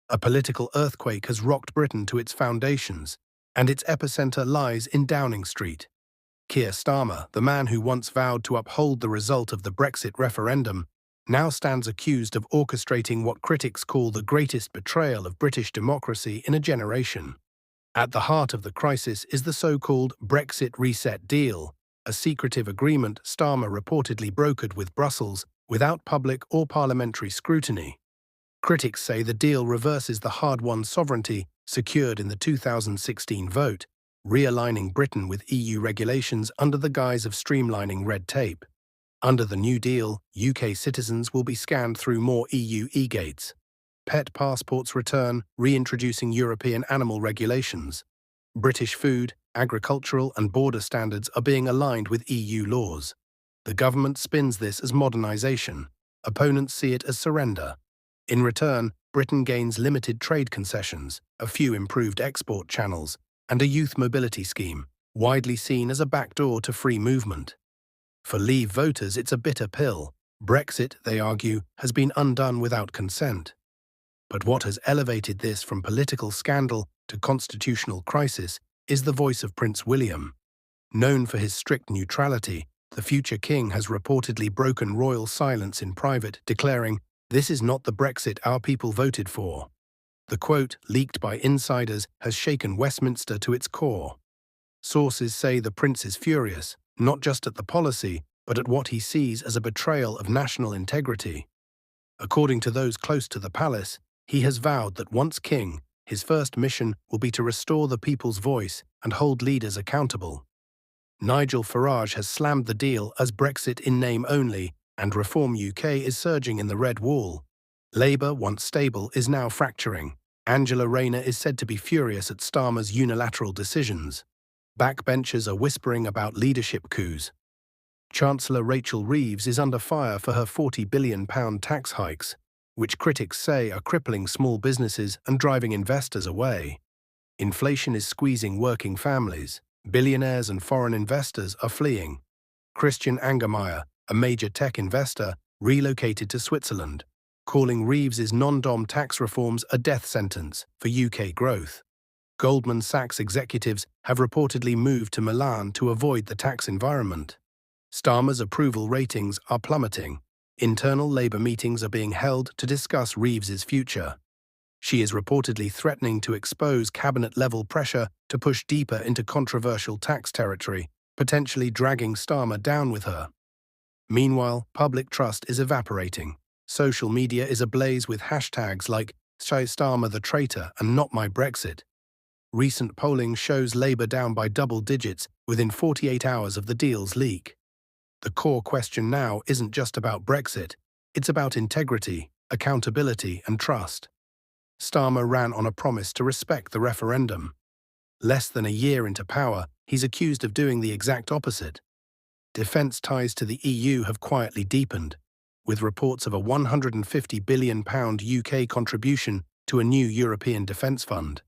A political earthquake has rocked Britain to its foundations, and its epicenter lies in Downing Street. Keir Starmer, the man who once vowed to uphold the result of the Brexit referendum, now stands accused of orchestrating what critics call the greatest betrayal of British democracy in a generation. At the heart of the crisis is the so-called Brexit reset deal, a secretive agreement Starmer reportedly brokered with Brussels without public or parliamentary scrutiny. Critics say the deal reverses the hard-won sovereignty secured in the 2016 vote, realigning Britain with EU regulations under the guise of streamlining red tape. Under the New Deal, UK citizens will be scanned through more EU e-gates. Pet passports return, reintroducing European animal regulations. British food, agricultural and border standards are being aligned with EU laws. The government spins this as modernisation. Opponents see it as surrender. In return, Britain gains limited trade concessions, a few improved export channels, and a youth mobility scheme, widely seen as a backdoor to free movement. For Leave voters, it's a bitter pill. Brexit, they argue, has been undone without consent. But what has elevated this from political scandal to constitutional crisis is the voice of Prince William. Known for his strict neutrality, the future king has reportedly broken royal silence in private, declaring, "This is not the Brexit our people voted for." The quote, leaked by insiders, has shaken Westminster to its core. Sources say the prince is furious, not just at the policy, but at what he sees as a betrayal of national integrity. According to those close to the palace, he has vowed that once king, his first mission will be to restore the people's voice and hold leaders accountable. Nigel Farage has slammed the deal as Brexit in name only, and Reform UK is surging in the red wall. Labour, once stable, is now fracturing. Angela Rayner is said to be furious at Starmer's unilateral decisions. Backbenchers are whispering about leadership coups. Chancellor Rachel Reeves is under fire for her £40 billion tax hikes, which critics say are crippling small businesses and driving investors away. Inflation is squeezing working families. Billionaires and foreign investors are fleeing. Christian Angermayer, a major tech investor, relocated to Switzerland, calling Reeves's non-dom tax reforms a death sentence for UK growth. Goldman Sachs executives have reportedly moved to Milan to avoid the tax environment. Starmer's approval ratings are plummeting. Internal Labour meetings are being held to discuss Reeves's future. She is reportedly threatening to expose cabinet-level pressure to push deeper into controversial tax territory, potentially dragging Starmer down with her. Meanwhile, public trust is evaporating. Social media is ablaze with hashtags like Starmer the traitor and Not My Brexit. Recent polling shows Labour down by double digits within 48 hours of the deal's leak. The core question now isn't just about Brexit, it's about integrity, accountability and trust. Starmer ran on a promise to respect the referendum. Less than a year into power, he's accused of doing the exact opposite. Defence ties to the EU have quietly deepened, with reports of a £150 billion UK contribution to a new European defence fund.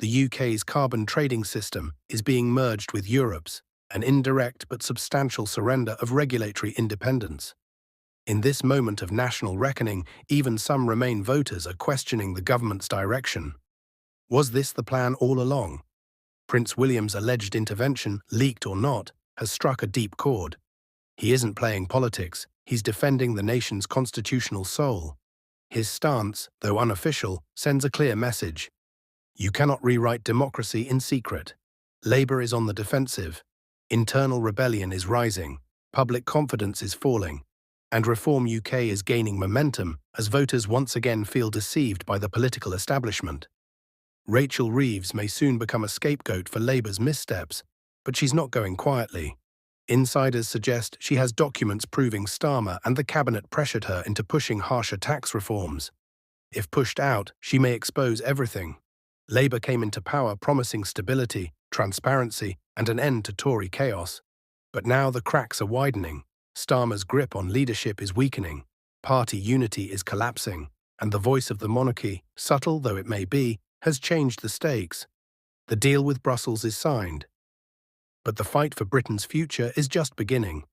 The UK's carbon trading system is being merged with Europe's, an indirect but substantial surrender of regulatory independence. In this moment of national reckoning, even some Remain voters are questioning the government's direction. Was this the plan all along? Prince William's alleged intervention, leaked or not, has struck a deep chord. He isn't playing politics, he's defending the nation's constitutional soul. His stance, though unofficial, sends a clear message. You cannot rewrite democracy in secret. Labour is on the defensive. Internal rebellion is rising. Public confidence is falling. And Reform UK is gaining momentum as voters once again feel deceived by the political establishment. Rachel Reeves may soon become a scapegoat for Labour's missteps, but she's not going quietly. Insiders suggest she has documents proving Starmer and the cabinet pressured her into pushing harsher tax reforms. If pushed out, she may expose everything. Labour came into power promising stability, transparency, and an end to Tory chaos. But now the cracks are widening. Starmer's grip on leadership is weakening. Party unity is collapsing. And the voice of the monarchy, subtle though it may be, has changed the stakes. The deal with Brussels is signed. But the fight for Britain's future is just beginning.